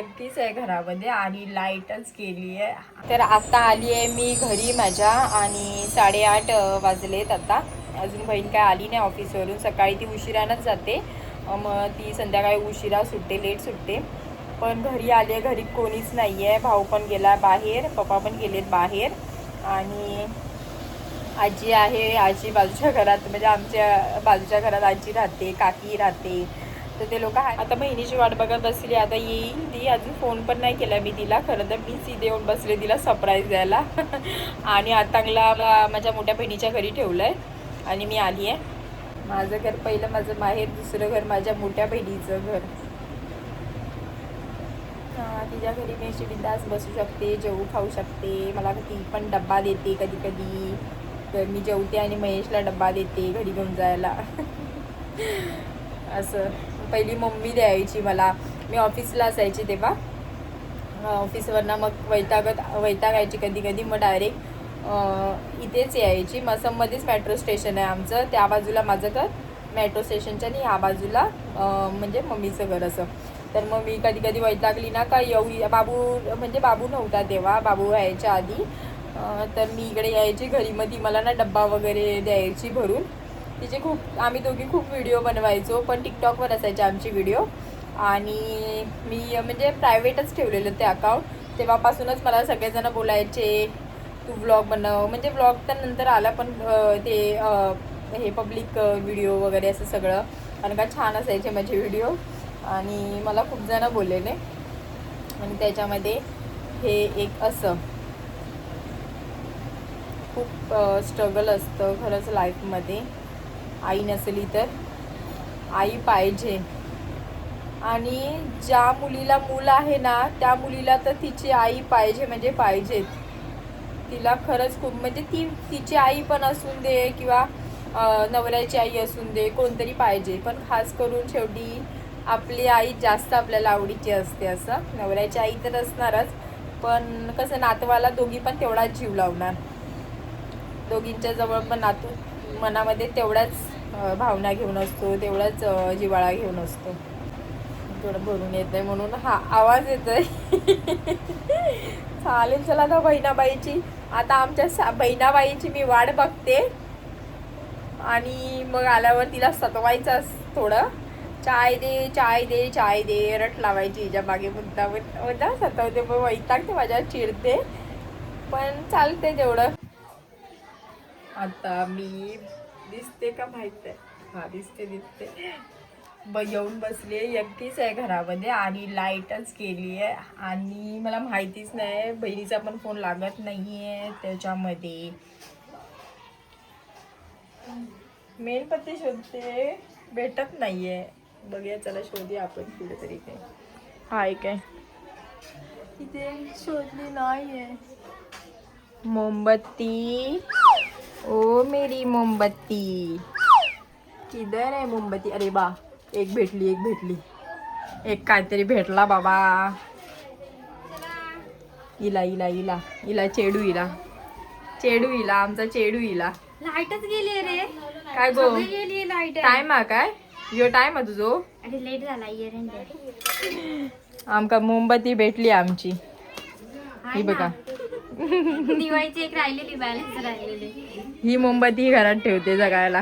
एकटीच आहे घरामध्ये आणि लाईटच गेली आहे. तर आता आली आहे मी घरी माझ्या आणि 8:30 वाजलेत आता. अजून बहीण काय आली नाही ऑफिसवरून. सकाळी ती उशिरानंच जाते, मग ती संध्याकाळी उशिरा सुटते, लेट सुटते. पण घरी आले, घरी कोणीच नाही आहे. भाऊ पण गेला बाहेर, पप्पा पण गेलेत बाहेर आणि आजी आहे. आजी बाजूच्या घरात, म्हणजे आमच्या बाजूच्या घरात आजी राहते, काकी राहते. तर ते लोक आता बहिणीची वाट बघत बसली. आता येईल ती. अजून फोन पण नाही केला मी तिला. खरं तर मीच इथे येऊन बसले तिला सरप्राईज द्यायला. आणि आता माझ्या मोठ्या बहिणीच्या घरी ठेवलं आहे आणि मी आली आहे. माझं घर पहिलं माझं माहेर, दुसरं घर माझ्या मोठ्या बहिणीचं घर. तिच्या घरी मी अशी बिंदास बसू शकते, जेवू खाऊ शकते. मला ती पण डब्बा देते कधी कधी. तर मी जेवते आणि महेशला डब्बा देते घरी घेऊन जायला. असं पहिली मम्मी द्यायची मला. मी ऑफिसला असायची तेव्हा. ऑफिसवरनं मग वैतागायची कधी कधी. मग डायरेक्ट इथेच यायची. मसममध्येच मेट्रो स्टेशन आहे आमचं. त्या बाजूला माझं घर मेट्रो स्टेशनच्या आणि ह्या बाजूला म्हणजे मम्मीचं घर असं. तर मग मी कधी कधी वैतागली ना का एवढी बाबू नव्हता तेव्हा, बाबू व्हायच्या आधी. तर मी इकडे यायची घरी. मग ती मला ना डब्बा वगैरे द्यायची भरून. तिचे आम्ही दोघी खूप व्हिडिओ बनवायचो, पण टिकटॉकवर असायचे आमचे व्हिडिओ. आणि मी म्हणजे प्रायव्हेटच ठेवलेलं ते अकाउंट. तेव्हापासूनच मला सगळेजण बोलायचे तू व्लॉग बनव. म्हणजे व्लॉग तर नंतर आला, पण ते हे पब्लिक व्हिडिओ वगैरे असं सगळं. कारण का छान असायचे माझे व्हिडिओ आणि मला खूप जण बोललेले. आणि त्याच्यामध्ये हे एक असं खूप स्ट्रगल असतं खरंच लाईफमध्ये. आई नसली तर आई पाहिजे. आणि ज्या मुलीला मूल आहे ना, त्या मुलीला तर तिची आई पाहिजे म्हणजे पाहिजेच. तिला खरंच खूप, म्हणजे तिची आई पण असून दे किंवा नवऱ्याची आई असून दे, कोणतरी पाहिजे. पण खास करून शेवटी आपली आई जास्त आपल्याला आवडीची असते. असं नवऱ्याची आई तर असणारच, पण कसं नातवाला दोघी पण तेवढाच जीव लावणार. दोघींच्या जवळ पण नातू मनामध्ये तेवढ्याच भावना घेऊन असतो, तेवढाच जिव्हाळा घेऊन असतो. थोडं भरून येत आहे म्हणून हा आवाज येतोय. चालेल, चला आता बहिणाबाईची, आता आमच्या बहिणाबाईची मी वाट बघते. आणि मग आल्यावर तिला सतवायचं थोडं. चाय दे चाय दे चाय दे रट लावायची हिच्या मागे. मुद्दा सतवते, मग वैतागते, माझ्यावर चिडते, पण चालते तेवढं. आता मी दिसते का माहित आहे? हा, दिसते. येऊन बसली आहे. एकटीच आहे घरामध्ये आणि लाईटच गेली आहे. आणि मला माहितीच नाही, बहिणीचा पण फोन लागत नाही आहे त्याच्यामध्ये. मेणबत्ती शोधते, भेटत नाहीये. बघूया, चला शोधूया आपण कुठेतरी. काय हाय काय इथे? शोधली नाहीये मोमबत्ती. ओ मेरी मोमबत्ती, किधर आहे मोमबत्ती? अरे बा, एक भेटली. एक काहीतरी भेटला बाबा. इला चेडू आमचा चेडू. लाईटच गेली रे. काय गो गेली लाईट. टाइम हा काय यो टाइम हा तुझो? अरे लेट झाला आमका मोमबत्ती भेटली आमची. ही बघा, दिवाळीची एक राहिलेली, बॅलन्स राहिलेली. ही मोमबत्ती घरात ठेवते जगायला.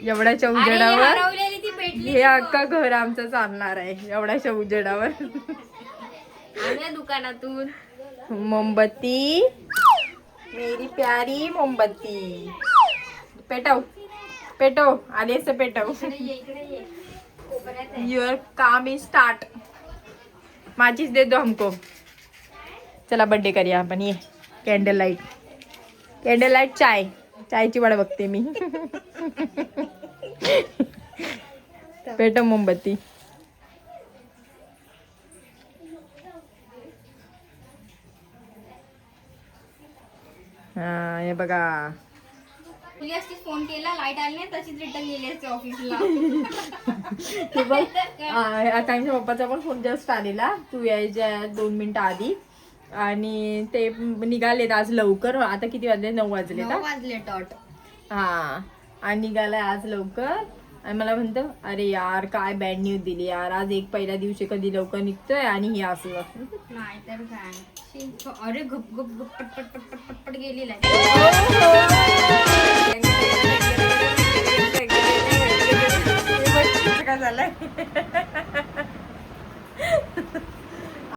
एवढ्याच्या उजेडावर हे अख्खा घर आमचं चालणार आहे. एवढ्याच्या उजेडावर दुकानातून मोमबत्ती, मेरी प्यारी मोमबत्ती. पेटव आले से पेटव. युअर काम इज स्टार्ट. माचीस दे दो हमको. चला बर्थडे करूया आपण. ये कॅन्डल लाईट चायची वाट बघते मी. पेटव मोमबत्ती. हा, हे बघा. फोन केला, लाईट आली नाही, तशीच रिटर्न गेली असते ऑफिसला. आकांक्षा पप्पाचा पण फोन जस्ट आलेला, तू यायच्या 2 मिनिटं आधी. आणि ते निघालेत आज लवकर. आता किती वाजले? 9 वाजले. 9 वाजले टॉट. हा, आणि निघालाय आज लवकर. आणि मला म्हणतो अरे यार काय बॅड न्यूज दिली यार, आज एक पहिल्या दिवशी कधी लवकर निघतोय आणि ही असं नाही तर काय शी, अरे गप गप गप पटपट पटपट पटपट गेलेला आहे. काय झालंय